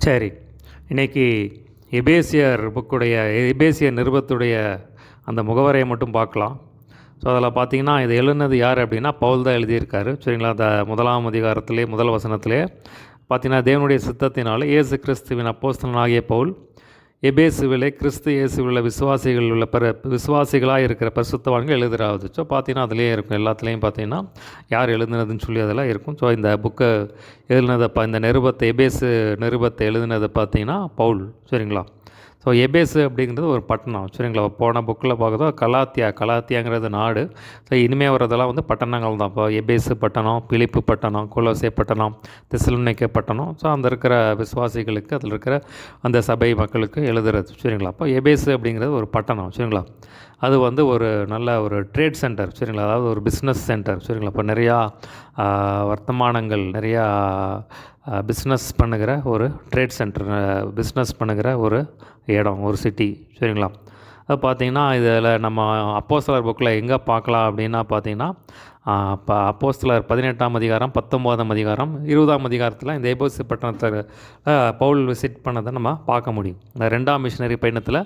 சரி. இன்னைக்கு எபேசியர் நிருபத்துடைய அந்த முகவரையை மட்டும் பார்க்கலாம். ஸோ அதில் பார்த்தீங்கன்னா, இது எழுதினது யார் அப்படின்னா, பவுல் தான் எழுதியிருக்காரு. சரிங்களா? அந்த 1ஆம் அதிகாரத்திலே முதல் வசனத்திலே பார்த்தீங்கன்னா, தேவனுடைய சித்தத்தினாலே இயேசு கிறிஸ்துவின் அப்போஸ்தலனாகிய பவுல் எபேசுவிலே கிறிஸ்து இயேசுவில் விசுவாசிகளாக இருக்கிற பரிசுத்தவான்கள் எழுதுறாவது. ஸோ பார்த்தீங்கன்னா, அதிலே இருக்கும். எல்லாத்துலேயும் பார்த்தீங்கன்னா, யார் எழுதுனதுன்னு சொல்லி அதெல்லாம் இருக்கும். ஸோ இந்த புக்கை எழுதினதை இந்த எபேசு நிருபத்தை எழுதினதை பார்த்தீங்கன்னா பவுல். சரிங்களா? ஸோ எபேசு அப்படிங்கிறது ஒரு பட்டணம். சரிங்களா? போன புக்கில் பார்க்குறதோ கலாத்தியாங்கிறது நாடு. ஸோ இனிமேல் வர்றதெல்லாம் பட்டணங்கள் தான். இப்போ எபேசு பட்டணம், பிலிப்பு பட்டணம், கொலோசே பட்டணம், தெசலோனிக்கே பட்டணம். ஸோ அந்த இருக்கிற விசுவாசிகளுக்கு, அதில் இருக்கிற அந்த சபை மக்களுக்கு எழுதுறது. சரிங்களா? அப்போ எபேசு அப்படிங்கிறது ஒரு பட்டணம். சரிங்களா? அது ஒரு நல்ல ஒரு ட்ரேட் சென்டர். சரிங்களா? அதாவது ஒரு பிஸ்னஸ் சென்டர். சரிங்களா? இப்போ நிறையா வர்த்தமானங்கள், நிறையா பிஸ்னஸ் பண்ணுகிற ஒரு ட்ரேட் சென்டர், பிஸ்னஸ் பண்ணுகிற ஒரு இடம், ஒரு சிட்டி. சரிங்களா? அது பார்த்திங்கன்னா, இதில் நம்ம அப்போஸ்தலர் புக்கில் எங்கே பார்க்கலாம் அப்படின்னா பார்த்தீங்கன்னா, இப்போ அப்போஸ்தலர் 18ஆம் அதிகாரம், 19ஆம் அதிகாரம், 20ஆம் அதிகாரத்தில் இந்த எபேசு பட்டணத்தை பவுல் விசிட் பண்ணதை நம்ம பார்க்க முடியும். இந்த 2ஆம் மிஷினரி பயணத்தில்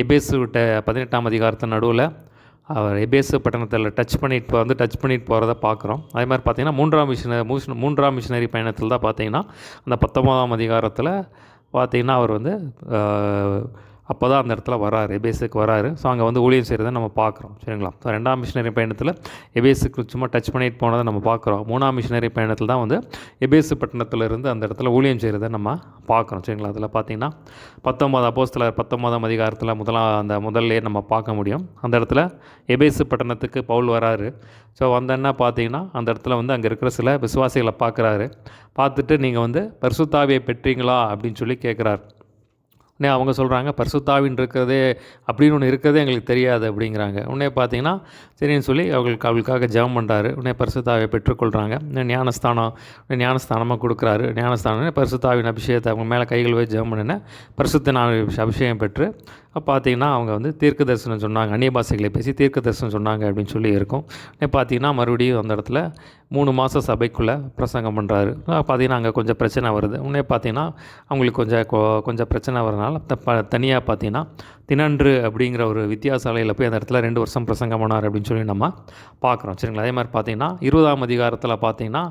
எபேசு விட்ட 18ஆம் அதிகாரத்தின் நடுவில் அவர் எபேசு பட்டணத்தில் டச் பண்ணிட்டு போகிறத பார்க்குறோம். அதே மாதிரி பார்த்திங்கன்னா, 3ஆம் மிஷினரி பயணத்தில் தான் பார்த்திங்கன்னா, அந்த 19ஆம் அதிகாரத்தில் பார்த்திங்கன்னா அவர் அப்போ தான் அந்த இடத்துல வராரு, எபேசுக்கு வராரு. ஸோ அங்கே ஊழியம் செய்கிறத நம்ம பார்க்குறோம். சரிங்களா? ஸோ 2ஆம் மிஷினரி பயணத்தில் எபேசுக்கு சும்மா டச் பண்ணிட்டு போனதை நம்ம பார்க்குறோம். 3ஆம் மிஷினரி பயணத்தில் தான் எபேசு பட்டணத்திலிருந்து அந்த இடத்துல ஊழியம் செய்கிறத நம்ம பார்க்குறோம். சரிங்களா? அதில் பார்த்திங்கன்னா அப்போஸ்தலர் 19ஆம் அதிகாரத்தில் முதல்லையே நம்ம பார்க்க முடியும். அந்த இடத்துல எபேசு பட்டணத்துக்கு பவுல் வராரு. ஸோ வந்தோன்னா பார்த்தீங்கன்னா, அந்த இடத்துல அங்கே இருக்கிற சில விசுவாசிகளை பார்க்குறாரு. பார்த்துட்டு நீங்கள் பரிசுத்தாவியை பெற்றீங்களா அப்படின்னு சொல்லி கேட்குறாரு. உடனே அவங்க சொல்கிறாங்க, பரிசுத்தாவின் இருக்கிறதே அப்படின்னு ஒன்று இருக்கிறதே எங்களுக்கு தெரியாது அப்படிங்கிறாங்க. உடனே பார்த்தீங்கன்னா, சரின்னு சொல்லி அவளுக்காக ஜெபம் பண்ணுறாரு. உடனே பரிசுத்தாவியை பெற்றுக்கொள்கிறாங்க. ஞானஸ்தானமாக கொடுக்குறாரு. பரிசுத்தாவின் அபிஷேகத்தை அவங்க மேலே கைகள் வச்சு ஜெபம் பண்ணின பரிசுத்த அபிஷேகம் பெற்று பார்த்தீங்கன்னா, அவங்க தீர்க்க தரிசனம் சொன்னாங்க, அந்நிய பாஷைகளை பேசி தீர்க்க தரிசனம் சொன்னாங்க அப்படின்னு சொல்லி இருக்கும். பார்த்தீங்கன்னா, மறுபடியும் அந்த இடத்துல 3 மாதம் சபைக்குள்ளே பிரசங்கம் பண்ணுறாரு. பார்த்தீங்கன்னா, அங்கே கொஞ்சம் பிரச்சனை வருது. உடனே பார்த்தீங்கன்னா, அவங்களுக்கு கொஞ்சம் பிரச்சனை வரனால தனியாக பார்த்தீங்கன்னா, தினன்று அப்படிங்கிற ஒரு வித்தியாசாலையில் போய் அந்த இடத்துல 2 வருஷம் பிரசங்கம் பண்ணார் அப்படின்னு சொல்லி நம்ம பார்க்குறோம். சரிங்களா? அதே மாதிரி பார்த்தீங்கன்னா, 20ஆம் அதிகாரத்தில் பார்த்தீங்கன்னா,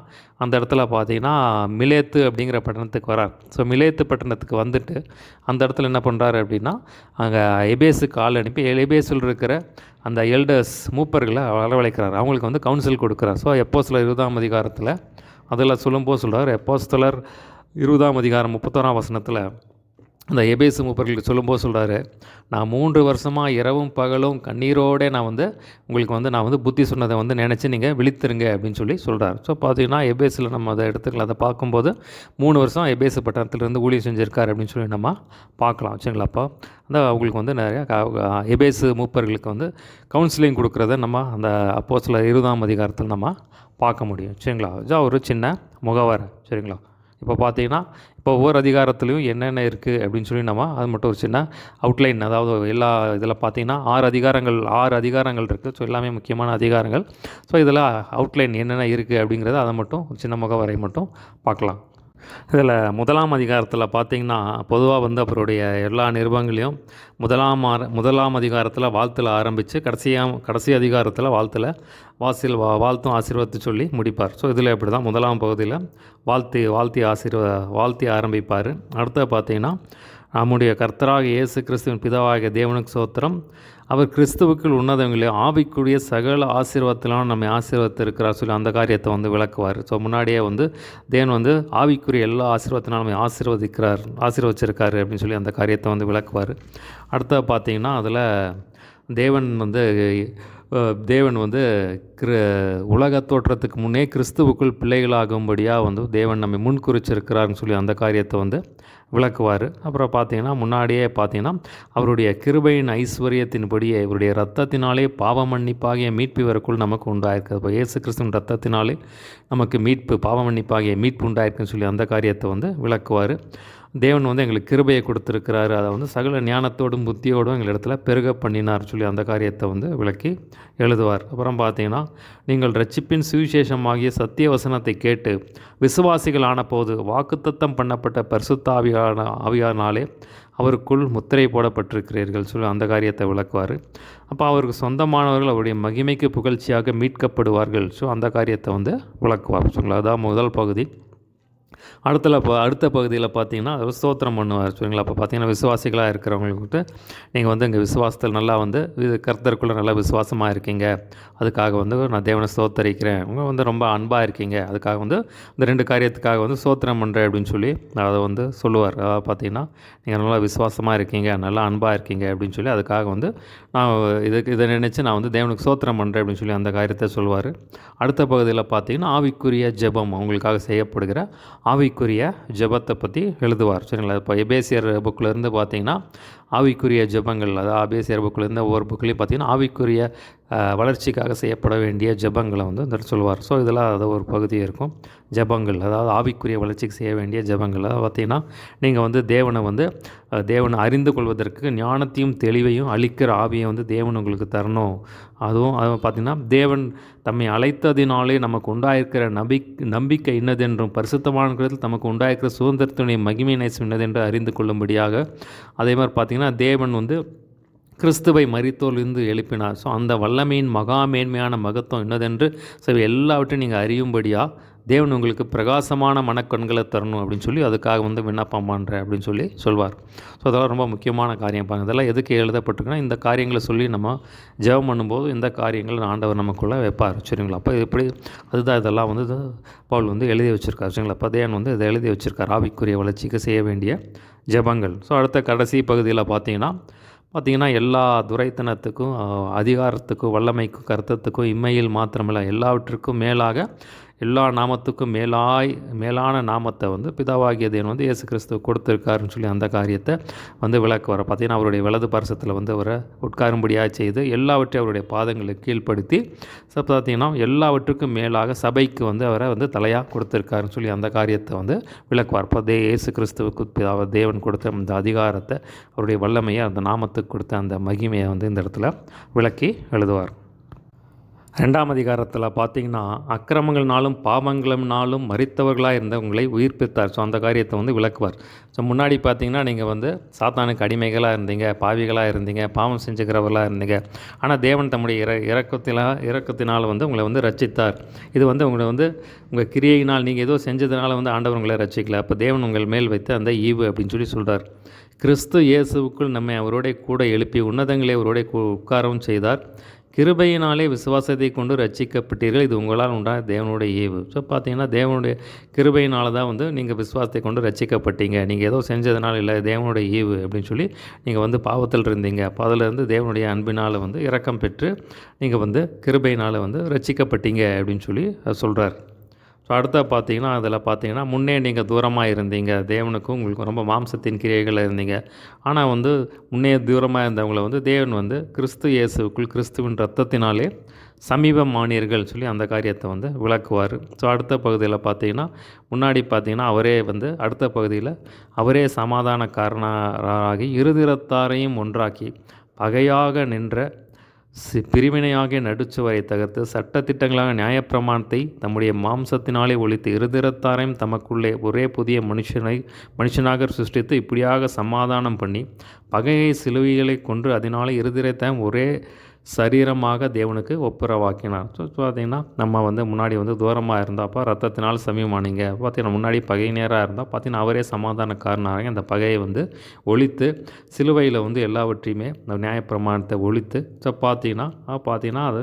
அந்த இடத்துல பார்த்தீங்கன்னா மிலேத்து அப்படிங்கிற பட்டணத்துக்கு வரார். ஸோ மிலேத்து பட்டணத்துக்கு வந்துட்டு அந்த இடத்துல என்ன பண்ணுறாரு அப்படின்னா, அங்கே எபேசுக்கு ஆள் அனுப்பி எபேசில் இருக்கிற அந்த எல்டர்ஸ் மூப்பர்களை வரவழைக்கிறார். அவங்களுக்கு கவுன்சில் கொடுக்குறார். ஸோ அப்போஸ்தலர் 20ஆம் அதிகாரத்தில் அதில் சொல்லும்போது சொல்கிறார், அப்போஸ்தலர் 20ஆம் அதிகாரம் 31ஆம் வசனத்தில் அந்த எபேசு மூப்பர்களுக்கு சொல்லும்போது சொல்கிறாரு, நான் 3 வருஷமாக இரவும் பகலும் கண்ணீரோடு நான் உங்களுக்கு நான் புத்தி சொன்னதை நினச்சி நீங்கள் விழித்திருங்க அப்படின்னு சொல்லி சொல்கிறார். ஸோ பார்த்தீங்கன்னா, எபேசில் நம்ம அதை எடுத்துக்கலாம். அதை பார்க்கும்போது 3 வருஷம் எபேசு பட்டணத்திலிருந்து ஊழியம் செஞ்சுருக்கார் அப்படின்னு சொல்லி நம்ம பார்க்கலாம். சரிங்களா? அப்போ அவங்களுக்கு நிறையா எபேசு மூப்பர்களுக்கு கவுன்சிலிங் கொடுக்குறத நம்ம அந்த அப்போஸ்தலர் 20ஆம் அதிகாரத்தில் நம்ம பார்க்க முடியும். சரிங்களா? இதுதான் ஒரு சின்ன முகவரை. சரிங்களா? இப்போ பார்த்தீங்கன்னா, இப்போ ஒவ்வொரு அதிகாரத்துலேயும் என்னென்ன இருக்குது அப்படின்னு சொல்லி நம்ம அது மட்டும் ஒரு சின்ன அவுட்லைன், அதாவது எல்லா இதில் பார்த்தீங்கன்னா 6 அதிகாரங்கள் இருக்குது. ஸோ எல்லாமே முக்கியமான அதிகாரங்கள். ஸோ இதில் அவுட்லைன் என்னென்ன இருக்குது அப்படிங்கிறத அதை மட்டும் ஒரு சின்ன முகவரை மட்டும் பார்க்கலாம். இதில் 1ஆம் அதிகாரத்தில் பார்த்திங்கன்னா, பொதுவாக அவருடைய எல்லா நிருபங்களையும் முதலாம் அதிகாரத்தில் வாழ்த்தில் ஆரம்பித்து கடைசி அதிகாரத்தில் வாழ்த்தும் ஆசீர்வாதத்தை சொல்லி முடிப்பார். ஸோ இதில் இப்படி தான் 1ஆம் பகுதியில் வாழ்த்தி ஆரம்பிப்பார். அடுத்து பார்த்திங்கன்னா, நம்முடைய கர்த்தராக இயேசு கிறிஸ்துவின் பிதாவாகிய தேவனுக்கு ஸ்தோத்திரம், அவர் கிறிஸ்துவுக்குள் உன்னதங்களையும் ஆவிக்குரிய சகல ஆசீர்வாதத்திலும் நம்மை ஆசீர்வதித்திருக்கிறார் சொல்லி அந்த காரியத்தை விளக்குவார். ஸோ முன்னாடியே தேவன் ஆவிக்குரிய எல்லா ஆசீர்வாதத்தினாலும் நம்மை ஆசீர்வதிச்சிருக்காரு அப்படின்னு சொல்லி அந்த காரியத்தை விளக்குவார். அடுத்த பார்த்திங்கன்னா, அதில் தேவன் உலக தோற்றத்துக்கு முன்னே கிறிஸ்துவுக்குள் பிள்ளைகளாகும்படியாக தேவன் நம்மை முன்குறிச்சிருக்கிறார்னு சொல்லி அந்த காரியத்தை விளக்குவார். அப்புறம் பார்த்திங்கன்னா, முன்னாடியே பார்த்திங்கன்னா, அவருடைய கிருபையின் ஐஸ்வர்யத்தின்படியே இவருடைய இரத்தத்தினாலே பாவ மன்னிப்பாகிய மீட்பு இவருக்குள் நமக்கு உண்டாயிருக்கு. இப்போ இயேசு கிறிஸ்துவின் இரத்தத்தினாலே நமக்கு பாவ மன்னிப்பாகிய மீட்பு உண்டாயிருக்குன்னு சொல்லி அந்த காரியத்தை விளக்குவார். தேவன் வந்து எங்களுக்கு கிருபையை கொடுத்துருக்கிறாரு, அதை வந்து சகல ஞானத்தோடும் புத்தியோடும் எங்களிடத்துல பெருக பண்ணினார் சொல்லி அந்த காரியத்தை வந்து விளக்கி எழுதுவார். அப்புறம் பார்த்தீங்கன்னா, நீங்கள் ரட்சிப்பின் சுவிசேஷமாகிய சத்திய வசனத்தை கேட்டு விசுவாசிகள் ஆனபோது வாக்குத்தத்தம் பண்ணப்பட்ட பரிசுத்த ஆவியானாலே அவருக்குள் முத்திரை போடப்பட்டிருக்கிறீர்கள் சொல்லி அந்த காரியத்தை விளக்குவார். அப்போ அவருக்கு சொந்தமானவர்கள் அவருடைய மகிமைக்கு புகழ்ச்சியாக மீட்கப்படுவார்கள். ஸோ அந்த காரியத்தை வந்து விளக்குவார் சொல்லுங்களா. அதான் முதல் பகுதி. அடுத்த பகுதியில் பார்த்தீங்கன்னா ஸ்தோத்திரம் பண்ணுவார் சரிங்களா. அப்போ பார்த்தீங்கன்னா விசுவாசிகளாக இருக்கிறவங்களுக்கு நீங்கள் வந்து எங்கள் விசுவாசத்தில் நல்லா வந்து கர்த்தருக்குள்ளே நல்லா விசுவாசமாக இருக்கீங்க, அதுக்காக வந்து நான் தேவனை ஸ்தோத்தரிக்கிறேன், அவங்க வந்து ரொம்ப அன்பாக இருக்கீங்க, அதுக்காக வந்து இந்த 2 காரியத்துக்காக வந்து ஸ்தோத்திரம் பண்ணுறேன் அப்படின்னு சொல்லி அதை வந்து சொல்லுவார். அதாவது பார்த்தீங்கன்னா நீங்கள் நல்லா விசுவாசமாக இருக்கீங்க, நல்லா அன்பாக இருக்கீங்க அப்படின்னு சொல்லி அதுக்காக வந்து நான் இதை நினச்சி நான் வந்து தேவனுக்கு ஸ்தோத்திரம் பண்ணுறேன் அப்படின்னு சொல்லி அந்த காரியத்தை சொல்லுவார். அடுத்த பகுதியில் பார்த்தீங்கன்னா ஆவிக்குரிய ஜெபம், அவங்களுக்காக செய்யப்படுகிற ஆவிக்குரிய ஜெபத்தை பற்றி எழுதுவார் சரிங்களா. இப்போ எபேசியர் புக்கிலேருந்து பார்த்தீங்கன்னா ஆவிக்குரிய ஜெபங்கள், அதாவது எபேசியர் புக்கிலேருந்து ஒவ்வொரு புக்லேயும் பார்த்தீங்கன்னா ஆவிக்குரிய வளர்ச்சிக்காக செய்யப்பட வேண்டிய ஜெபங்களை வந்து சொல்லுவார். ஸோ இதெல்லாம் அது ஒரு பகுதி இருக்கும். ஜெபங்கள், அதாவது ஆவிக்குரிய வளர்ச்சிக்கு செய்ய வேண்டிய ஜெபங்கள். அதாவது பார்த்திங்கன்னா நீங்கள் வந்து தேவனை அறிந்து கொள்வதற்கு ஞானத்தையும் தெளிவையும் அளிக்கிற ஆவியை வந்து தேவன் உங்களுக்கு தரணும். அதுவும் பார்த்திங்கன்னா தேவன் தம்மை அழைத்ததினாலே நமக்கு உண்டாயிருக்கிற நம்பிக்கை இன்னதென்றும் பரிசுத்தமானத்தில் நமக்கு உண்டாயிருக்கிற சுதந்திரத்தினுடைய மகிமையினை இன்னதென்று அறிந்து கொள்ளும்படியாக. அதே மாதிரி பார்த்திங்கன்னா தேவன் வந்து கிறிஸ்துவை மரித்தோரிலிருந்து எழுப்பினார். ஸோ அந்த வல்லமையின் மேன்மையான மகத்துவம் என்னதென்று எல்லாவற்றையும் நீங்கள் அறியும்படியாக தேவன் உங்களுக்கு பிரகாசமான மனக்கண்களை தரணும் அப்படின்னு சொல்லி அதுக்காக வந்து விண்ணப்பம் பண்ணுறேன் அப்படின்னு சொல்லி சொல்வார். ஸோ அதெல்லாம் ரொம்ப முக்கியமான காரியம் பாருங்கள். இதெல்லாம் எதுக்கு எழுதப்பட்டிருக்குன்னா இந்த காரியங்களை சொல்லி நம்ம ஜெபம் பண்ணும்போது இந்த காரியங்களை ஆண்டவர் நமக்குள்ளே வைப்பார் சரிங்களா. அப்போ இப்படி அதுதான் இதெல்லாம் வந்து பவுல் வந்து எழுதி வச்சுருக்கார் சரிங்களா. அப்போ தேவன் வந்து இதை எழுதி வச்சுருக்கார் ஆவிக்குரிய வளர்ச்சிக்கு செய்ய வேண்டிய ஜெபங்கள். ஸோ அடுத்த கடைசி பகுதியில் பார்த்தீங்கன்னா எல்லா துரைத்தனத்துக்கும் அதிகாரத்துக்கும் வல்லமைக்கும் கர்த்தத்துக்கும் இம்மையில் மாத்திரமில்லை எல்லாவற்றுக்கும் மேலாக எல்லா நாமத்துக்கும் மேலான நாமத்தை வந்து பிதாவாகிய தேவன் வந்து இயேசு கிறிஸ்துவ கொடுத்துருக்காருன்னு சொல்லி அந்த காரியத்தை வந்து விளக்குவார். பார்த்திங்கன்னா அவருடைய வலது பரிசத்தில் வந்து அவரை உட்காரும்படியாக செய்து எல்லாவற்றையும் அவருடைய பாதங்களுக்கு கீழ்ப்படுத்தி பார்த்திங்கன்னா எல்லாவற்றுக்கும் மேலாக சபைக்கு வந்து அவரை வந்து தலையாக கொடுத்துருக்காருன்னு சொல்லி அந்த காரியத்தை வந்து விளக்குவார். இப்போ இயேசு கிறிஸ்துவுக்கு தேவன் கொடுத்த அந்த அதிகாரத்தை, அவருடைய வல்லமையை, அந்த நாமத்துக்கு கொடுத்த அந்த மகிமையை வந்து இந்த இடத்துல விளக்கி எழுதுவார். 2ஆம் அதிகாரத்தில் பார்த்திங்கன்னா அக்கிரமங்கள்னாலும் பாவங்களினாலும் மரித்தவர்களாக இருந்த உங்களை உயிர்ப்பித்தார். ஸோ அந்த காரியத்தை வந்து விளக்குவார். ஸோ முன்னாடி பார்த்திங்கன்னா நீங்கள் வந்து சாத்தானுக்கு அடிமைகளாக இருந்தீங்க, பாவிகளாக இருந்தீங்க, பாவம் செஞ்சுக்கிறவர்களாக இருந்தீங்க. ஆனால் தேவன் தம்முடைய இரக்கத்தினால் வந்து உங்களை வந்து ரட்சித்தார். இது வந்து உங்களை வந்து உங்கள் கிரியையினால் நீங்கள் ஏதோ செஞ்சதுனால வந்து ஆண்டவர் உங்களை ரட்சிக்கல. அப்போ தேவன் உங்கள் மேல் வைத்த அந்த ஈவு அப்படின்னு சொல்லி சொல்கிறார். கிறிஸ்து இயேசுவுக்குள் நம்மை அவரோட கூட எழுப்பி உன்னதங்களை அவரோட உட்காரவும் செய்தார். கிருபையினாலே விசுவாசத்தை கொண்டு ரட்சிக்கப்பட்டீர்கள், இது உங்களால் உண்டான தேவனுடைய ஈவு. ஸோ பார்த்தீங்கன்னா தேவனுடைய கிருபையினால தான் வந்து நீங்கள் விசுவாசத்தை கொண்டு ரட்சிக்கப்பட்டீங்க. நீங்கள் ஏதோ செஞ்சதுனால இல்லை, தேவனுடைய ஈவு அப்படின்னு சொல்லி நீங்கள் வந்து பாவத்தில் இருந்தீங்க. அப்போ அதிலேருந்து தேவனுடைய அன்பினால் வந்து இரக்கம் பெற்று நீங்கள் வந்து கிருபையினால் வந்து ரட்சிக்கப்பட்டீங்க அப்படின்னு சொல்லி சொல்கிறார். ஸோ அடுத்த பார்த்தீங்கன்னா அதில் பார்த்தீங்கன்னா முன்னே நீங்கள் தூரமாக இருந்தீங்க, தேவனுக்கும் உங்களுக்கு ரொம்ப மாம்சத்தின் கிரியைகளில் இருந்தீங்க. ஆனால் வந்து முன்னே தூரமாக இருந்தவங்களை வந்து தேவன் வந்து கிறிஸ்து இயேசுக்குள் கிறிஸ்துவின் இரத்தத்தினாலே சமீபமானீர்கள் சொல்லி அந்த காரியத்தை வந்து விளக்குவார். ஸோ அடுத்த பகுதியில் பார்த்தீங்கன்னா முன்னாடி பார்த்தீங்கன்னா அவரே வந்து அடுத்த பகுதியில் அவரே சமாதானக்காரனாகி இருதிறத்தாரையும் ஒன்றாக்கி பகையாக நின்ற பிரிவினையாகிய நடுச்சுவரை தகர்த்து சட்டத்திட்டங்களாக நியாயப்பிரமாணத்தை தம்முடைய மாம்சத்தினாலே ஒழித்து இருதிறத்தாரையும் தமக்குள்ளே ஒரே புதிய மனுஷனாக சிருஷ்டித்து இப்படியாக சமாதானம் பண்ணி பகையை சிலுவைகளை கொன்று அதனாலே இருதிறத்தையும் ஒரே சரீரமாக தேவனுக்கு ஒப்புரவாக்கினார். ஸோ பார்த்திங்கன்னா நம்ம வந்து முன்னாடி வந்து தூரமாக இருந்தாப்போ ரத்தத்தினால் சமீபமானீங்க, பார்த்திங்கன்னா முன்னாடி பகை நேராக இருந்தால் பார்த்திங்கன்னா அவரே சமாதானக்காரனாக அந்த பகையை வந்து ஒழித்து சிலுவையில் வந்து எல்லாவற்றையுமே அந்த நியாயப்பிரமாணத்தை ஒழித்து ஸோ பார்த்திங்கன்னா அது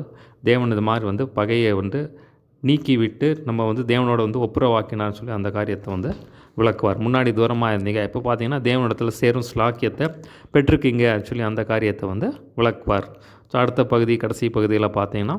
தேவன் இது மாதிரி வந்து பகையை வந்து நீக்கிவிட்டு நம்ம வந்து தேவனோட வந்து ஒப்புரவாக்கினார்னு சொல்லி அந்த காரியத்தை வந்து விளக்குவார். முன்னாடி தூரமாக இருந்தீங்க, இப்போ பார்த்தீங்கன்னா தேவனிடத்தில் சேரும் ஸ்லாக்கியத்தை பெற்றிருக்கீங்க சொல்லி அந்த காரியத்தை வந்து விளக்குவார். ஸோ அடுத்த கடைசி பகுதியில் பார்த்தீங்கன்னா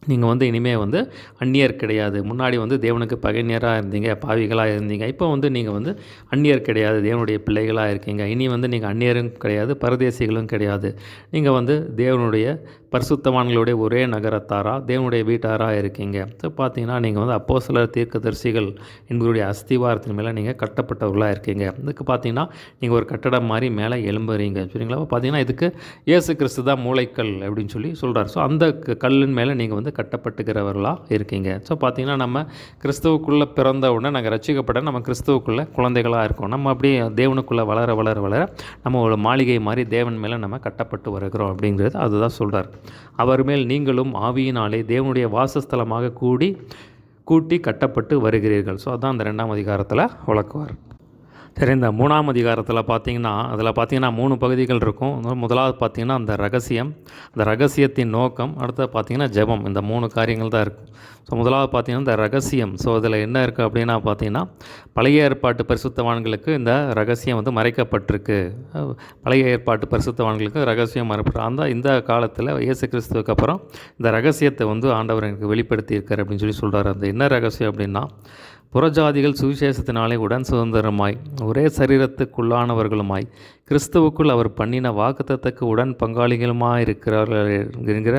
நீங்கள் வந்து இனிமேல் வந்து அந்நியர் கிடையாது. முன்னாடி வந்து தேவனுக்கு பகைஞராக இருந்தீங்க, பாவிகளாக இருந்தீங்க. இப்போ வந்து நீங்கள் வந்து அந்நியர் கிடையாது, தேவனுடைய பிள்ளைகளாக இருக்கீங்க. இனி வந்து நீங்கள் அந்நியரும் கிடையாது, பரதேசிகளும் கிடையாது. நீங்கள் வந்து தேவனுடைய பரிசுத்தவான்களுடைய ஒரே நகரத்தாரா தேவனுடைய வீட்டாராக இருக்கீங்க. ஸோ பார்த்தீங்கன்னா நீங்கள் வந்து அப்போஸ்தலர் தீர்க்கதரிசிகள் என்பவருடைய அஸ்திவாரத்தின் மேலே நீங்கள் கட்டப்பட்டவர்களாக இருக்கீங்க. இதுக்கு பார்த்தீங்கன்னா நீங்கள் ஒரு கட்டடம் மாதிரி மேலே எழும்புறீங்க சரிங்களா. பார்த்தீங்கன்னா இதுக்கு இயேசு கிறிஸ்து தான் மூளைக்கல் அப்படின்னு சொல்லி சொல்கிறார். ஸோ அந்த கல்லின் மேலே நீங்கள் வந்து கட்டப்பட்டுக்கிறவர்களாக இருக்கீங்க. ஸோ பார்த்தீங்கன்னா நம்ம கிறிஸ்துவுக்குள்ளே பிறந்த உடனே நாங்கள் ரட்சிக்கப்பட நம்ம கிறிஸ்துவுக்குள்ளே குழந்தைகளாக இருக்கோம். நம்ம அப்படியே தேவனுக்குள்ளே வளர வளர வளர நம்ம ஒரு மாளிகை மாதிரி தேவன் மேலே நம்ம கட்டப்பட்டு வருகிறோம் அப்படிங்கிறது அதுதான் சொல்கிறார். அவர் மேல் நீங்களும் ஆவியினாலே தேவனுடைய வாசஸ்தலமாக கூட்டி கட்டப்பட்டு வருகிறீர்கள். ஸோ அதான் அந்த 2ஆம் அதிகாரத்தில் விளக்குவார். சரி, இந்த 3ஆம் அதிகாரத்தில் பார்த்தீங்கன்னா அதில் பார்த்தீங்கன்னா 3 பகுதிகள் இருக்கும். முதலாவது பார்த்தீங்கன்னா அந்த ரகசியம், அந்த ரகசியத்தின் நோக்கம், அடுத்தது பார்த்தீங்கன்னா ஜெபம். இந்த 3 காரியங்கள் தான் இருக்கும். ஸோ முதலாவது பார்த்தீங்கன்னா இந்த ரகசியம். ஸோ அதில் என்ன இருக்குது அப்படின்னா பார்த்தீங்கன்னா பழைய ஏற்பாட்டு பரிசுத்தவான்களுக்கு இந்த ரகசியம் வந்து மறைக்கப்பட்டிருக்கு. பழைய ஏற்பாட்டு பரிசுத்தவான்களுக்கு ரகசியம் மறைப்பட்டு இந்த காலத்தில் இயேசு கிறிஸ்துவுக்கு அப்புறம் இந்த ரகசியத்தை வந்து ஆண்டவர் எனக்கு வெளிப்படுத்தியிருக்கார் அப்படின்னு சொல்லி சொல்கிறார். அந்த என்ன ரகசியம் அப்படின்னா புறஜாதிகள் சுவிசேஷத்தினாலே உடன் சுதந்திரமாய் ஒரே சரீரத்துக்குள்ளானவர்களுமாய் கிறிஸ்துவுக்குள் அவர் பண்ணின வாக்குத்தத்தக்கு உடன் பங்காளிகளுமாக இருக்கிறார்கள் என்கிற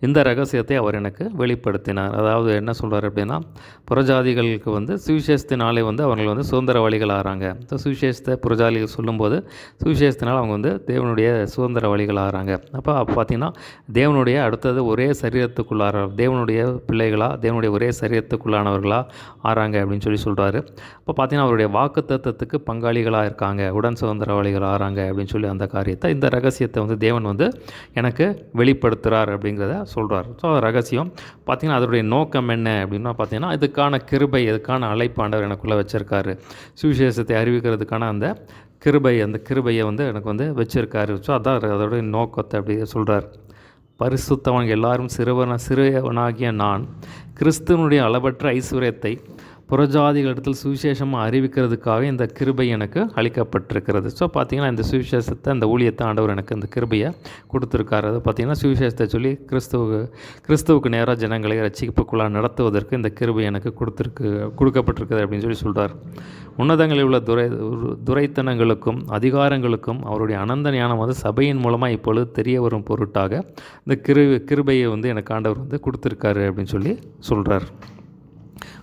இந்த ரகசியத்தை அவர் எனக்கு வெளிப்படுத்தினார். அதாவது என்ன சொல்கிறார் அப்படின்னா புறஜாதிகளுக்கு வந்து சுவிசேஷத்தினாலே வந்து அவர்கள் வந்து சுதந்திரவாளிகள் ஆகிறாங்க. ஸோ சுவிசேஷத்தை புறஜாதிகள் சொல்லும்போது சுவிசேஷத்தினால் அவங்க வந்து தேவனுடைய சுதந்திரவாளிகள் ஆகிறாங்க. அப்போ பார்த்திங்கன்னா தேவனுடைய அடுத்தது ஒரே சரீரத்துக்குள்ளார தேவனுடைய பிள்ளைகளாக தேவனுடைய ஒரே சரீரத்துக்குள்ளானவர்களாக ஆகிறாங்க அப்படின்னு சொல்லி சொல்கிறாரு. அப்போ பார்த்திங்கன்னா அவருடைய வாக்குத்தத்தத்துக்கு பங்காளிகளாக இருக்காங்க, உடன் சுதந்திரவாளிகள் ஆகிறாங்க அப்படின்னு சொல்லி அந்த காரியத்தை இந்த ரகசியத்தை வந்து தேவன் வந்து எனக்கு வெளிப்படுத்துகிறார் அப்படிங்கிறத சொல்கிறார். ஸோ ரகசியம் பார்த்திங்கன்னா அதனுடைய நோக்கம் என்ன அப்படின்னா பார்த்திங்கன்னா இதுக்கான கிருபை, இதுக்கான அழைப்பு ஆண்டவர் எனக்குள்ளே வச்சுருக்காரு. சுவிசேஷத்தை அறிவிக்கிறதுக்கான அந்த கிருபையை வந்து எனக்கு வந்து வச்சுருக்காரு. ஸோ அதான் அதோடைய நோக்கத்தை அப்படி சொல்கிறார். பரிசுத்தவன் எல்லாரும் சிறியவனாகிய நான் கிறிஸ்துவனுடைய அளவற்ற ஐஸ்வர்யத்தை புறஜாதிகளிடத்தில் சுவிசேஷமாக அறிவிக்கிறதுக்காக இந்த கிருபை எனக்கு அளிக்கப்பட்டிருக்கிறது. ஸோ பார்த்திங்கன்னா இந்த சுவிசேஷத்தை அந்த ஊழியத்தை ஆண்டவர் எனக்கு இந்த கிருபையை கொடுத்துருக்காரு. அது பார்த்திங்கன்னா சுவிசேஷத்தை சொல்லி கிறிஸ்துவுக்கு நேராக ஜனங்களை ரட்சிப்புக்குள்ளாக நடத்துவதற்கு இந்த கிருபை எனக்கு கொடுக்கப்பட்டிருக்குது அப்படின்னு சொல்லி சொல்கிறார். உன்னதங்களில் உள்ள துரைத்தனங்களுக்கும் அதிகாரங்களுக்கும் அவருடைய அனந்த ஞானம் வந்து சபையின் மூலமாக இப்பொழுது தெரிய வரும் பொருட்டாக இந்த கிருபையை வந்து எனக்கு ஆண்டவர் வந்து கொடுத்துருக்காரு அப்படின்னு சொல்லி சொல்கிறார்.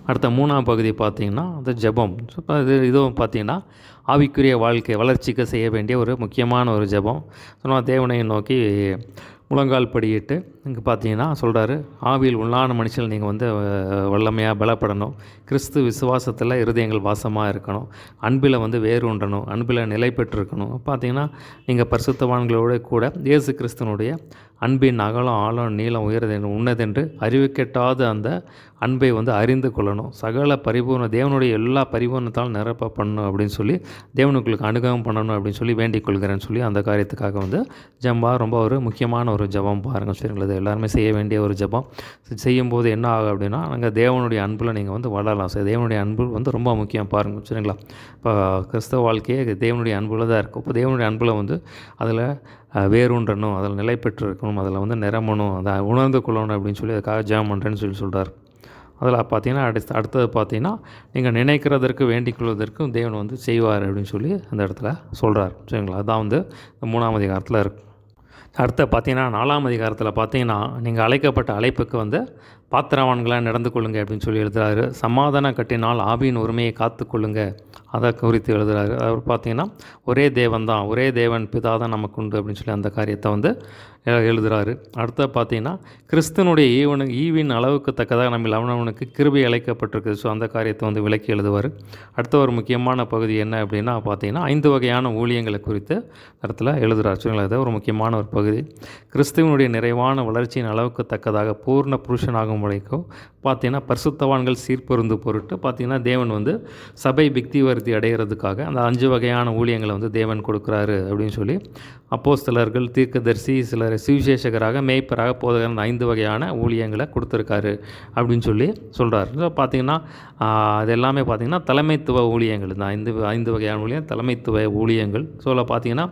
அடுத்த 3ஆம் பகுதி பார்த்திங்கன்னா அந்த ஜெபம். ஸோ இதுவும் பார்த்திங்கன்னா ஆவிக்குரிய வாழ்க்கை வளர்ச்சிக்கு செய்ய வேண்டிய ஒரு முக்கியமான ஒரு ஜெபம். சொன்னால் தேவனை நோக்கி முழங்கால் படியிட்டு இங்கே பார்த்தீங்கன்னா சொல்கிறாரு, ஆவியில் உள்ளான மனுஷன் நீங்கள் வந்து வல்லமையாக பலப்படணும், கிறிஸ்து விசுவாசத்தில் இருதயங்கள் வாசமாக இருக்கணும், அன்பில் வந்து வேரூன்றணும், அன்பில் நிலை பெற்றிருக்கணும். பார்த்தீங்கன்னா நீங்கள் பரிசுத்தவான்களோடு கூட இயேசு கிறிஸ்துவனுடைய அன்பின் அகலம் ஆழம் நீளம் உன்னதென்று அறிவிக்கட்டாத அந்த அன்பை வந்து அறிந்து கொள்ளணும், சகல பரிபூர்ண தேவனுடைய எல்லா பரிபூர்ணத்தால் நிரப்ப பண்ணணும் அப்படின்னு சொல்லி தேவனுக்குள்ளுக்கு அனுகிரகம் பண்ணணும் அப்படின்னு சொல்லி வேண்டிக் கொள்கிறேன்னு சொல்லி அந்த காரியத்துக்காக வந்து ஜெபம் ரொம்ப ஒரு முக்கியமான ஒரு ஜெபம் பாருங்கள். சரிங்களா, இது எல்லாருமே செய்ய வேண்டிய ஒரு ஜெபம். செய்யும்போது என்ன ஆகும் அப்படின்னா நாங்கள் தேவனுடைய அன்பில் நீங்கள் வந்து வளரலாம். சரி, தேவனுடைய அன்பு வந்து ரொம்ப முக்கியம் பாருங்கள். சரிங்களா, இப்போ கிறிஸ்தவ வாழ்க்கையே தேவனுடைய அன்பில் தான் இருக்கும். இப்போ தேவனுடைய அன்பில் வந்து அதில் வேரூன்றணும், அதில் நிலை பெற்று இருக்கணும், அதில் வந்து நிரம்பணும், அதை உணர்ந்து கொள்ளணும் அப்படின்னு சொல்லி அதுக்காக ஜெபம் பண்ணுறேன்னு சொல்லி சொல்கிறார். அதில் பார்த்தீங்கன்னா அடுத்தது பார்த்தீங்கன்னா நீங்கள் நினைக்கிறதற்கு வேண்டிக் கொள்வதற்கும் தேவன் வந்து செய்வார் அப்படின்னு சொல்லி அந்த இடத்துல சொல்கிறார். சரிங்களா, அதுதான் வந்து இந்த 3ஆம் அதிகாரத்தில் இருக்குது. அடுத்த பார்த்தீங்கன்னா 4ஆம் அதிகாரத்தில் பார்த்தீங்கன்னா நீங்கள் அழைக்கப்பட்ட அழைப்புக்கு வந்து பாத்திரவான்களாக நடந்து கொள்ளுங்க அப்படின்னு சொல்லி எழுதுகிறாரு. சமாதானம் கட்டினால் ஆவியின் உரிமையை காத்து கொள்ளுங்க அதை குறித்து எழுதுகிறாரு. அவர் பார்த்தீங்கன்னா ஒரே தேவன் தான், ஒரே தேவன் பிதா தான் நமக்கு உண்டு அப்படின்னு சொல்லி அந்த காரியத்தை வந்து எழுதுகிறாரு. அடுத்த பார்த்தீங்கன்னா கிறிஸ்தனுடைய ஈவின் அளவுக்கு தக்கதாக நம்ம அவனவனுக்கு கிருபை அழைக்கப்பட்டிருக்குது. ஸோ அந்த காரியத்தை வந்து விளக்கி எழுதுவார். அடுத்த ஒரு முக்கியமான பகுதி என்ன அப்படின்னா பார்த்தீங்கன்னா 5 வகையான ஊழியங்களை குறித்து இடத்துல எழுதுகிறார். சரிங்களா, இது ஒரு முக்கியமான ஒரு பகுதி. கிறிஸ்துவனுடைய நிறைவான வளர்ச்சியின் அளவுக்கு தக்கதாக பூர்ண புருஷனாகும் வரைக்கும் பார்த்தீங்கன்னா பரிசுத்தவான்கள் சீர்பொருந்து பொருட்டு பார்த்தீங்கன்னா தேவன் வந்து சபை பிக்தி வருத்தி அடைகிறதுக்காக அந்த 5 வகையான ஊழியங்களை வந்து தேவன் கொடுக்குறாரு அப்படின்னு சொல்லி அப்போஸ்தலர்கள், தீர்க்கதரிசி, சிலர் சுவிசேஷகராக, மேய்ப்பராக, போதகர் 5 வகையான ஊழியங்களை கொடுத்துருக்காரு அப்படின்னு சொல்லி சொல்கிறார். ஸோ பார்த்திங்கன்னா அது எல்லாமே பார்த்திங்கன்னா தலைமைத்துவ ஊழியங்கள். இந்த 5 வகையான ஊழியம் தலைமைத்துவ ஊழியங்கள். ஸோ பார்த்திங்கன்னா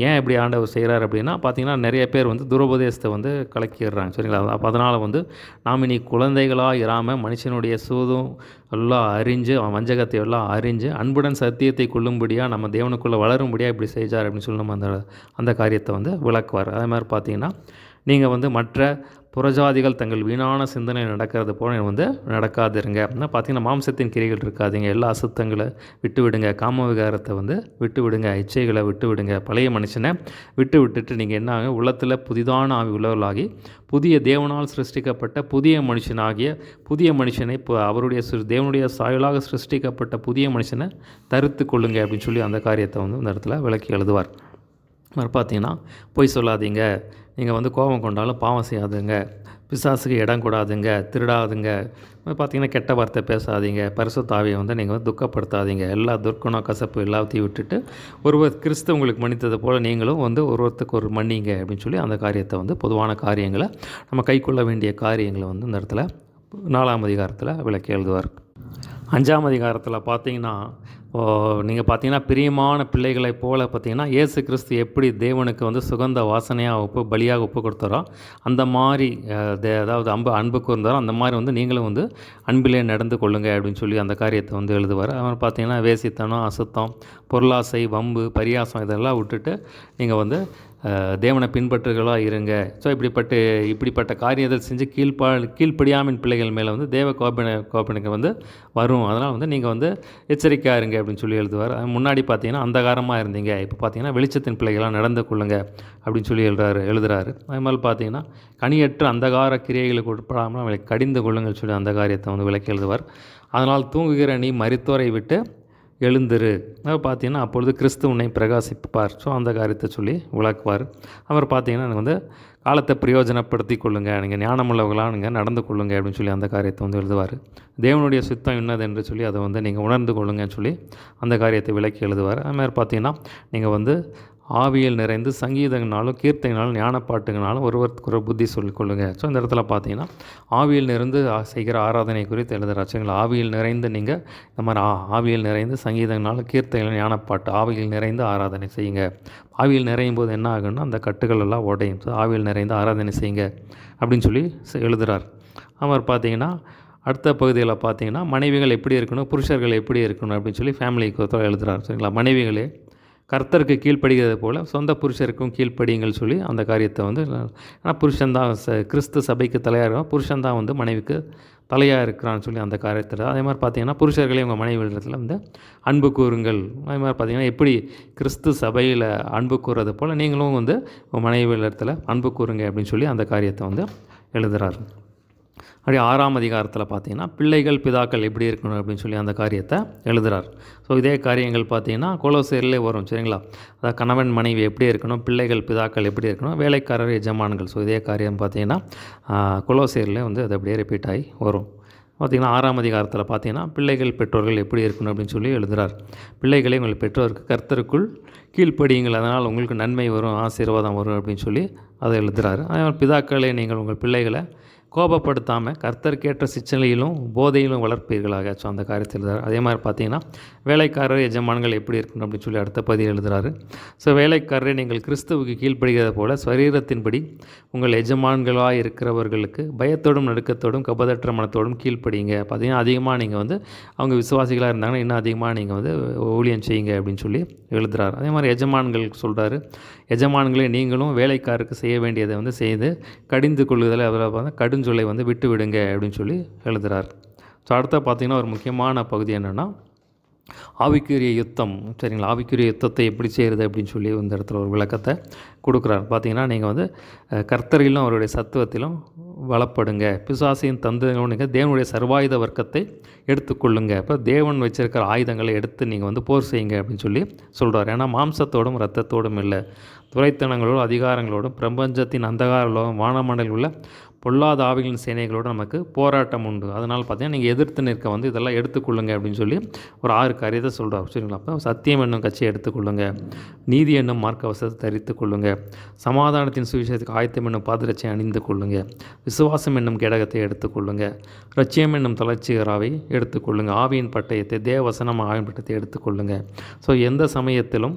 ஏன் இப்படி ஆண்டவர் செய்கிறார் அப்படின்னா பார்த்திங்கன்னா நிறைய பேர் வந்து துரோபதேசத்தை வந்து கலக்கிடுறாங்க. சரிங்களா, அப்போ அதனால் வந்து நாம் இனி குழந்தைகளாக இராமல் மனுஷனுடைய சூதும் எல்லாம் அறிஞ்சு அவன் வஞ்சகத்தை எல்லாம் அறிஞ்சு அன்புடன் சத்தியத்தை கொள்ளும்படியாக நம்ம தேவனுக்குள்ளே வளரும்படியாக இப்படி செய்தார் அப்படின்னு சொல்லி நம்ம அந்த காரியத்தை வந்து விளக்குவார். அதே மாதிரி பார்த்திங்கன்னா நீங்கள் வந்து மற்ற புறஜாதிகள் தங்கள் வீணான சிந்தனை நடக்கிறது போல வந்து நடக்காதிருங்க. அப்படின்னா பார்த்தீங்கன்னா மாம்சத்தின் கிரிகள் இருக்காதீங்க. எல்லா அசுத்தங்களை விட்டு விடுங்க. காம விகாரத்தை வந்து விட்டு விடுங்க. இச்சைகளை விட்டு விடுங்க. பழைய மனுஷனை விட்டுட்டு நீங்கள் என்ன ஆகுங்க, உள்ளத்தில் புதிதான ஆவி உள்ளவர்களாகி புதிய தேவனால் சிருஷ்டிக்கப்பட்ட புதிய மனுஷனை இப்போ அவருடைய தேவனுடைய சாயலாக சிருஷ்டிக்கப்பட்ட புதிய மனுஷனை தரித்து கொள்ளுங்க அப்படின்னு சொல்லி அந்த காரியத்தை வந்து இந்த இடத்துல விளக்கி எழுதுவார். மாதிரி பார்த்தீங்கன்னா பொய் சொல்லாதீங்க, நீங்கள் வந்து கோபம் கொண்டாலும் பாவம் செய்யாதுங்க, பிசாசுக்கு இடம் கூடாதுங்க, திருடாதுங்க, பார்த்திங்கன்னா கெட்ட வார்த்தை பேசாதீங்க, பரிசுத்த ஆவியை வந்து நீங்கள் வந்து துக்கப்படுத்தாதீங்க, எல்லா துர்க்குணம் கசப்பு எல்லாத்தையும் விட்டுட்டு ஒருவர் கிறிஸ்து உங்களுக்கு மன்னித்தது போல் நீங்களும் வந்து ஒருவருக்கு ஒரு மன்னிங்க அப்படின்னு சொல்லி அந்த காரியத்தை வந்து பொதுவான காரியங்களை நம்ம கைக்கொள்ள வேண்டிய காரியங்களை வந்து இந்த இடத்துல 4ஆம் அதிகாரத்தில் விளக்கி எழுதுவார். 5ஆம் அதிகாரத்தில் பார்த்தீங்கன்னா நீங்கள் பார்த்தீங்கன்னா பிரியமான பிள்ளைகளைப் போல் பார்த்தீங்கன்னா இயேசு கிறிஸ்து எப்படி தேவனுக்கு வந்து சுகந்த வாசனையாக பலியாக ஒப்பு கொடுத்தாரோ அந்த மாதிரி அதாவது அன்பு கூர்ந்தாரோ அந்த மாதிரி வந்து நீங்களும் வந்து அன்பிலே நடந்து கொள்ளுங்க அப்படின்னு சொல்லி அந்த காரியத்தை வந்து எழுதுவார். அவர் பார்த்தீங்கன்னா வேசித்தனம், அசுத்தம், பொருளாசை, வம்பு, பரியாசம் இதெல்லாம் விட்டுட்டு நீங்கள் வந்து தேவனை பின்பற்றுகளாக இருங்க. ஸோ இப்படிப்பட்ட காரியத்தை செஞ்சு கீழ்ப்படியாமின் பிள்ளைகள் மேலே வந்து தேவ கோபனுக்கு வந்து வரும். அதனால் வந்து நீங்கள் வந்து எச்சரிக்கையாக இருங்க அப்படின்னு சொல்லி எழுதுவார். முன்னாடி பார்த்தீங்கன்னா அந்தகாரமாக இருந்தீங்க, இப்போ பார்த்தீங்கன்னா வெளிச்சத்தின் பிள்ளைகளாக நடந்து கொள்ளுங்க அப்படின்னு சொல்லி எழுதுறாரு. அது மாதிரி பார்த்தீங்கன்னா கனியற்ற அந்தகார கிரியைகளுக்கு உட்படாமல் அவங்களை கடிந்து கொள்ளுங்கள் சொல்லி அந்த காரியத்தை வந்து விளக்கி எழுதுவார். அதனால் தூங்குகிற நீ மரித்தோரை விட்டு எழுந்துரு, பார்த்தீங்கன்னா அப்பொழுது கிறிஸ்து உன்னை பிரகாசிப்பார். ஸோ அந்த காரியத்தை சொல்லி விளக்குவார். அவர் பார்த்தீங்கன்னா எனக்கு வந்து காலத்தை பிரயோஜனப்படுத்தி கொள்ளுங்கள், நீங்கள் ஞானமுள்ளவர்களாக நீங்கள் நடந்து கொள்ளுங்கள் அப்படின்னு சொல்லி அந்த காரியத்தை வந்து எழுதுவார். தேவனுடைய சுத்தம் என்னது என்று சொல்லி அதை வந்து நீங்கள் உணர்ந்து கொள்ளுங்கன்னு சொல்லி அந்த காரியத்தை விளக்கி எழுதுவார். அதுமாதிரி பார்த்தீங்கன்னா நீங்கள் வந்து ஆவியில் நிறைந்து சங்கீதங்களாலும் கீர்த்தங்களாலும் ஞானப்பாட்டுங்களாலும் ஒருவருக்கு புத்தி சொல்லிக்கொள்ளுங்க. ஸோ இந்த இடத்துல பார்த்தீங்கன்னா ஆவியில் நிறைந்து செய்கிற ஆராதனை குறித்து எழுதுகிறாச்சுங்களா. ஆவியில் நிறைந்து நீங்கள் இந்த மாதிரி ஆவியில் நிறைந்து சங்கீதங்களாலும் கீர்த்தங்கள் ஞானப்பாட்டு ஆவியில் நிறைந்து ஆராதனை செய்யுங்க. ஆவியில் நிறையும் போது என்ன ஆகுன்னா அந்த கட்டுகள் எல்லாம் உடையும். ஸோ ஆவியில் நிறைந்து ஆராதனை செய்யுங்க அப்படின்னு சொல்லி எழுதுகிறார். அவர் பார்த்தீங்கன்னா அடுத்த பகுதியில் பார்த்தீங்கன்னா மனைவிகள் எப்படி இருக்கணும், புருஷர்கள் எப்படி இருக்கணும் அப்படின்னு சொல்லி ஃபேமிலிக்கு எழுதுகிறார். சரிங்களா. மனைவிகளே கர்த்தருக்கு கீழ்ப்படுகிறது போல் சொந்த புருஷருக்கும் கீழ்ப்படிங்கள் சொல்லி அந்த காரியத்தை வந்து, ஆனால் புருஷன்தான் கிறிஸ்து சபைக்கு தலையாக இருக்கும், புருஷன்தான் வந்து மனைவிக்கு தலையாக இருக்கிறான்னு சொல்லி அந்த காரியத்தில். அதே மாதிரி பார்த்தீங்கன்னா புருஷர்களே உங்கள் மனைவிடத்தில் வந்து அன்பு கூறுங்கள். அதே மாதிரி பார்த்தீங்கன்னா எப்படி கிறிஸ்து சபையில் அன்பு கூறுறது போல் நீங்களும் வந்து உங்கள் மனைவிடத்தில் அன்பு கூறுங்க அப்படின்னு சொல்லி அந்த காரியத்தை வந்து எழுதுகிறார். அப்படியே 6ஆம் அதிகாரத்தில் பார்த்தீங்கன்னா பிள்ளைகள் பிதாக்கள் எப்படி இருக்கணும் அப்படின்னு சொல்லி அந்த காரியத்தை எழுதுகிறார். ஸோ இதே காரியங்கள் பார்த்தீங்கன்னா கொலோசையிலே வரும். சரிங்களா. அதாவது கணவன் மனைவி எப்படி இருக்கணும், பிள்ளைகள் பிதாக்கள் எப்படி இருக்கணும், வேலைக்காரர் எஜமான்கள். ஸோ இதே காரியம் பார்த்தீங்கன்னா கொலோசையிலே வந்து அது அப்படியே ரிப்பீட் ஆகி வரும். பார்த்திங்கன்னா 6ஆம் அதிகாரத்தில் பார்த்தீங்கன்னா பிள்ளைகள் பெற்றோர்கள் எப்படி இருக்கணும் அப்படின்னு சொல்லி எழுதுகிறார். பிள்ளைகளை உங்கள் பெற்றோருக்கு கர்த்தருக்குள் கீழ்ப்படியுங்கள், அதனால் உங்களுக்கு நன்மை வரும், ஆசீர்வாதம் வரும் அப்படின்னு சொல்லி அதை எழுதுகிறார். அதனால் பிதாக்களே நீங்கள் உங்கள் பிள்ளைகளை கோபப்படுத்தாமல் கர்த்தருக்கேற்ற சிச்சனையிலும் போதையிலும் வளர்ப்பீர்களாக. ஸோ அந்த காரியத்தில் எழுதுறாரு. அதே மாதிரி பார்த்தீங்கன்னா வேலைக்காரர் எஜமான்கள் எப்படி இருக்கணும் அப்படின்னு சொல்லி அடுத்த பகுதியில் எழுதுகிறாரு. ஸோ வேலைக்காரரை நீங்கள் கிறிஸ்துவுக்கு கீழ்ப்படுகிறது போல சரீரத்தின்படி உங்கள் எஜமான்களாக இருக்கிறவர்களுக்கு பயத்தோடும் நடுக்கத்தோடும் கபதற்ற மனத்தோடும் கீழ்ப்படிங்க. பார்த்தீங்கன்னா அதிகமாக நீங்கள் வந்து அவங்க விசுவாசிகளாக இருந்தாங்கன்னா இன்னும் அதிகமாக நீங்கள் வந்து ஊழியம் செய்யுங்க அப்படின்னு சொல்லி எழுதுகிறார். அதே மாதிரி எஜமான்களுக்கு சொல்கிறாரு, எஜமான்களே நீங்களும் வேலைக்காரருக்கு செய்ய வேண்டியதை வந்து செய்து கடிந்து கொள்ளுதல் அதில் கடுஞ்சொல்லை வந்து விட்டு விடுங்க அப்படின்னு சொல்லி எழுதுகிறார். ஸோ அடுத்த பார்த்திங்கன்னா ஒரு முக்கியமான பகுதி என்னென்னா ஆவிக்குரிய யுத்தம். சரிங்களா. ஆவிக்குரிய யுத்தத்தை எப்படி செய்கிறது அப்படின்னு சொல்லி இந்த இடத்துல ஒரு விளக்கத்தை கொடுக்குறார். பார்த்திங்கன்னா நீங்கள் வந்து கர்த்தரிலும் அவருடைய சத்துவத்திலும் வளப்படுங்க, பிசாசின் தந்திரங்களும் நீங்கள் தேவனுடைய சர்வாயுத வர்க்கத்தை எடுத்துக்கொள்ளுங்க. இப்போ தேவன் வச்சிருக்கிற ஆயுதங்களை எடுத்து நீங்கள் வந்து போர் செய்யுங்க அப்படின்னு சொல்லி சொல்கிறார். ஏன்னா மாம்சத்தோடும் இரத்தத்தோடும் இல்லை, துரைத்தனங்களோடும் அதிகாரங்களோடும் பிரபஞ்சத்தின் அந்தகாரங்களோடும் வானமண்டலில் உள்ள பொல்லாத ஆவிகளின் சேனைகளோடு நமக்கு போராட்டம் உண்டு. அதனால் பார்த்தீங்கன்னா நீங்கள் எதிர்த்து நிற்க வந்து இதெல்லாம் எடுத்துக்கொள்ளுங்க அப்படின்னு சொல்லி ஒரு 6 காரியத்தை சொல்கிறார். சரிங்களா. அப்போ சத்தியம் என்னும் கட்சியை எடுத்துக்கொள்ளுங்க, நீதி என்னும் மார்க்கவசத்தை தரித்து கொள்ளுங்க, சமாதானத்தின் சுவிசேஷத்துக்கு ஆயத்தம் என்னும் பாதரட்சை அணிந்து கொள்ளுங்க, விசுவாசம் என்னும் கேடகத்தை எடுத்துக்கொள்ளுங்க, ரட்சியம் என்னும் தளர்ச்சிகராவை எடுத்துக்கொள்ளுங்க, ஆவியின் பட்டயத்தை தேவவசனம் ஆவியின் பட்டயத்தை எடுத்துக்கொள்ளுங்க. ஸோ எந்த சமயத்திலும்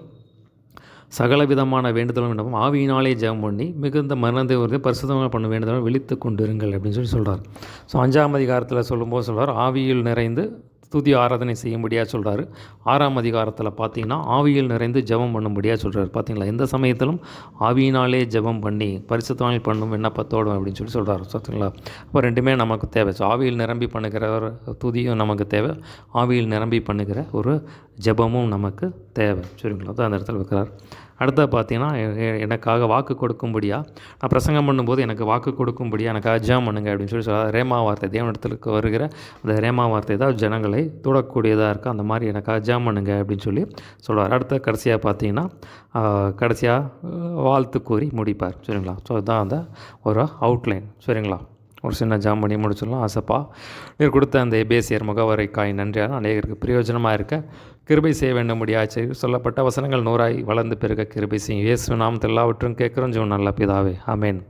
சகலவிதமான வேண்டுதலும் விண்ணப்பம் ஆவியினாலே ஜெபம் பண்ணி மிகுந்த மரணத்தை ஒரு பரிசுத்தமாக பண்ண வேண்டுதலும் விழித்து கொண்டிருங்கள் அப்படின்னு சொல்லி சொல்கிறார். ஸோ 5ஆம் அதிகாரத்தில் சொல்லும்போது சொல்கிறார், ஆவியில் நிறைந்து துதி ஆராதனை செய்யும்படியாக சொல்கிறாரு. 6ஆம் அதிகாரத்தில் பார்த்தீங்கன்னா ஆவியில் நிறைந்து ஜெபம் பண்ணும்படியாக சொல்கிறார். பார்த்தீங்களா, எந்த சமயத்திலும் ஆவியினாலே ஜெபம் பண்ணி பரிசுத்தவான்கள் பண்ணும் விண்ணப்பத்தோடும் அப்படின்னு சொல்லி சொல்கிறார். பார்த்தீங்களா, அப்போ ரெண்டுமே நமக்கு தேவை. ஸோ ஆவியில் நிரம்பி பண்ணுகிற ஒரு துதியும் நமக்கு தேவை, ஆவியில் நிரம்பி பண்ணுகிற ஒரு ஜெபமும் நமக்கு தேவை. சரிங்களா, தான் அந்த இடத்துல வைக்கிறார். அடுத்தது பார்த்தீங்கன்னா எனக்காக வாக்கு கொடுக்கும்படியாக நான் பிரசங்கம் பண்ணும்போது எனக்கு வாக்கு கொடுக்கும்படியாக எனக்காக ஜெபம் பண்ணுங்க அப்படின்னு சொல்லி சொல்கிறார். ரேமா வார்த்தை, தேவனிடத்திற்கு வருகிற அந்த ரேமா வார்த்தை தான் ஜனங்களை தொடக்கூடியதாக இருக்குது. அந்த மாதிரி எனக்காக ஜெபம் பண்ணுங்க அப்படின்னு சொல்லி சொல்கிறார். அடுத்த கடைசியாக பார்த்தீங்கன்னா வாழ்த்து கூறி முடிப்பார். சரிங்களா, ஸோ இதுதான் அந்த ஒரு அவுட்லைன். சரிங்களா, ஒரு சின்ன ஜாம் பண்ணி முடிச்சிடலாம். ஆசப்பா, நீர் கொடுத்த அந்த எபேசியர் முகவரைக்காய் நன்றியாக அநேகருக்கு பிரயோஜனமாக இருக்க கிருபை செய்ய வேண்டும்படியாக சொல்லப்பட்ட வசனங்கள் 100 வளர்ந்து பெருக கிருபை செய்யும். இயேசு நாமத்தில் எல்லாவற்றும் கேட்குறோம் ஜீவன் நல்ல பிதாவே, ஆமென்.